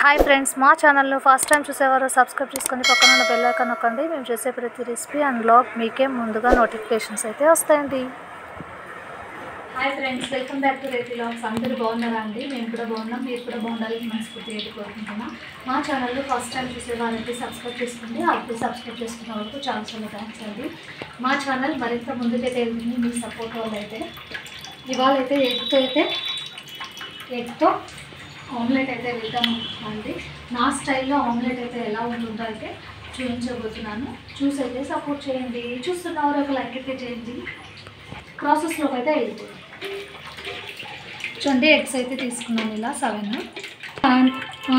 Hi friends, మా ఛానల్ను first time చూసేవారు సబ్స్క్రైబ్ చేసుకొని పక్కన ఉన్న బెల్ ఐకాన్ నొక్కండి. మేము చేసే ప్రతి రెసిపీ అండ్ బ్లాగ్ మీకే ముందుగా నోటిఫికేషన్స్ అయితే వస్తాయండి. Hi friends, welcome back to రేపీ వ్లాగ్స్. అందరూ బాగున్నారా అండి? మేము కూడా బాగున్నాం, మీరు కూడా బాగుండాలని మనస్ఫూర్తిగా అయితే కోరుకుంటున్నాం. మా ఛానల్లో ఫస్ట్ టైం చూసేవారంటే సబ్స్క్రైబ్ చేసుకోండి. అప్పుడు సబ్స్క్రైబ్ చేసుకున్న వరకు చాలా చాలా థ్యాంక్స్ అండి. మా ఛానల్ మరింత ముందుకైతే వెళ్తుంది మీ సపోర్ట్ వల్ల. అయితే ఇవాళ అయితే ఎగ్తో ఆమ్లెట్ అయితే వేద్దామండి. నా స్టైల్లో ఆమ్లెట్ అయితే ఎలా ఉంటుందో అయితే చూపించబోతున్నాను. చూసి అయితే సపోర్ట్ చేయండి. చూస్తున్నవారు ఒక లైక్ అయితే చేయండి. ప్రాసెస్లోకి అయితే వెళ్ళిపోయింది. చూడండి, ఎగ్స్ అయితే తీసుకున్నాను ఇలా 7.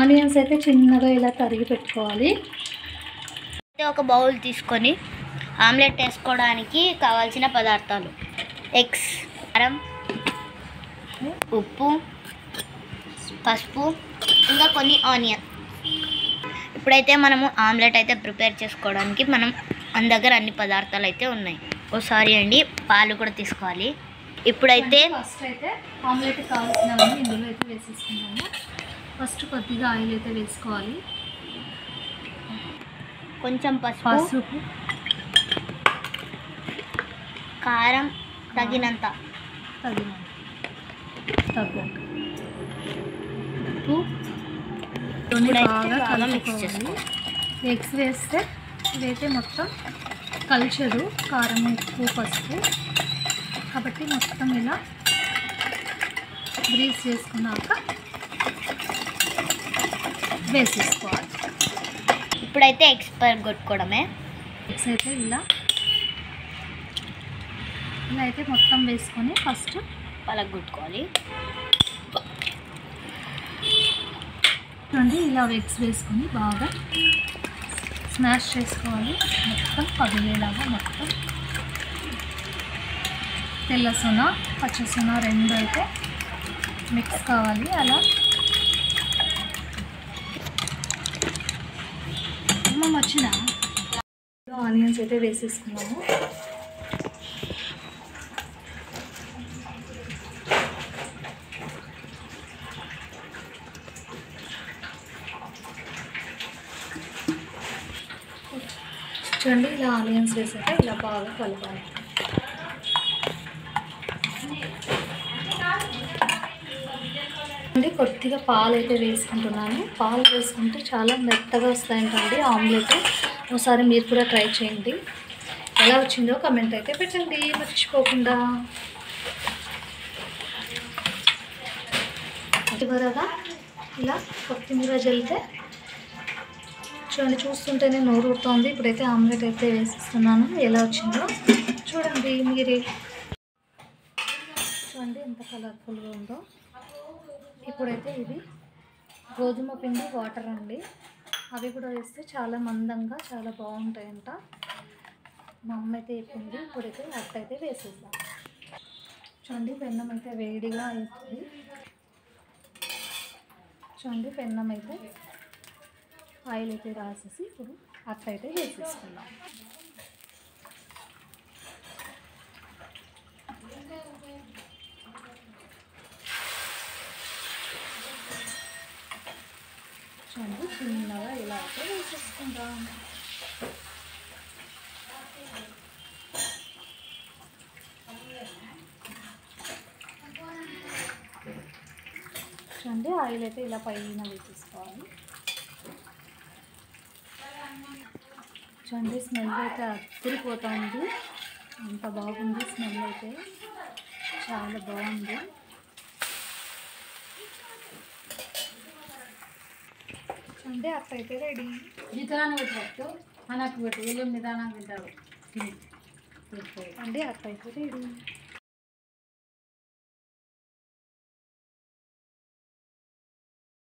ఆనియన్స్ అయితే చిన్నగా ఇలా తరిగి పెట్టుకోవాలి. ఒక బౌల్ తీసుకొని ఆమ్లెట్ వేసుకోవడానికి కావాల్సిన పదార్థాలు: ఎగ్స్, కారం, ఉప్పు, పసుపు, ఇంకా కొన్ని ఆనియన్. ఇప్పుడైతే మనము ఆమ్లెట్ అయితే ప్రిపేర్ చేసుకోవడానికి మన దగ్గర అన్ని పదార్థాలు అయితే ఉన్నాయి. ఒకసారి అండి, పాలు కూడా తీసుకోవాలి. ఇప్పుడైతే ఫస్ట్ అయితే ఆమ్లెట్ కావాల్సినవన్నీ ఇందులో అయితే వేసేసుకున్నాము. ఫస్ట్ కొద్దిగా ఆయిల్ అయితే వేసుకోవాలి. కొంచెం పసుపు, కారం తగినంత, ఉప్పు బాగా మిక్స్ చేసుకోవాలి. ఎగ్స్ వేస్తే ఇదైతే మొత్తం కల్చరు, కారం, ఉప్పు, పసుపు కాబట్టి మొత్తం ఇలా గ్రీస్ చేసుకున్నాక వేసేసుకోవాలి. ఇప్పుడైతే ఎగ్స్ పగొట్టుకోవడమే. ఎగ్స్ అయితే ఇలా అయితే మొత్తం వేసుకొని ఫస్ట్ పగలగొట్టుకోవాలి. చూడండి, ఇలా ఎగ్స్ వేసుకొని బాగా స్మాష్ చేసుకోవాలి. మొత్తం పగిలేలాగా మొత్తం తెల్ల సొన, పచ్చ సొన రెండు అయితే మిక్స్ కావాలి. అలా వచ్చిన ఆనియన్స్ అయితే వేసేసుకున్నాము. చూడండి, ఇలా ఆనియన్స్ వేసాక ఇలా బాగా కలపాలి. అండి, కొద్దిగా పాలు అయితే వేసుకుంటున్నాను. పాలు వేసుకుంటే చాలా మెత్తగా వస్తాయంటండి ఆమ్లెట్. ఒకసారి మీరు కూడా ట్రై చేయండి. ఎలా వచ్చిందో కమెంట్ అయితే పెట్టండి మర్చిపోకుండా. చివరగా ఇలా కొత్తిమీర జల్లితే చూడండి, చూస్తుంటేనే నోరు ఊరుతోంది. ఇప్పుడైతే ఆమ్లెట్ అయితే వేసిస్తున్నాను. ఎలా వచ్చిందో చూడండి మీరే. చూడండి ఎంత కలర్ఫుల్గా ఉందో. ఇప్పుడైతే ఇది గోధుమ పిండి వాటర్ అండి. అవి కూడా వేస్తే చాలా మందంగా చాలా బాగుంటాయంట. మా అమ్మ అయితే చెప్పింది. ఇప్పుడైతే అట్టయితే వేసేద్దాం. చూడండి, పెన్నం అయితే వేడిగా అవుతుంది. చూడండి, పెన్నం అయితే ఆయిల్ అయితే రాసేసి ఇప్పుడు అట్టయితే వేసేసుకుందాం. చూడండి, చిన్నగా ఇలా అయితే వేసేసుకుందాం. చూడండి, ఆయిల్ అయితే ఇలా పైన వేసేసుకోవాలి. చూడండి, స్మెల్ అయితే అదిరిపోతుంది. అంత బాగుంది స్మెల్ అయితే, చాలా బాగుంది. చూడండి, అట్టయితే రెడీ. నిదానంగా పెట్టు, మనకు పెట్టు, వీళ్ళు నిదానంగా తింటారు. అండి, అట్టయితే రెడీ.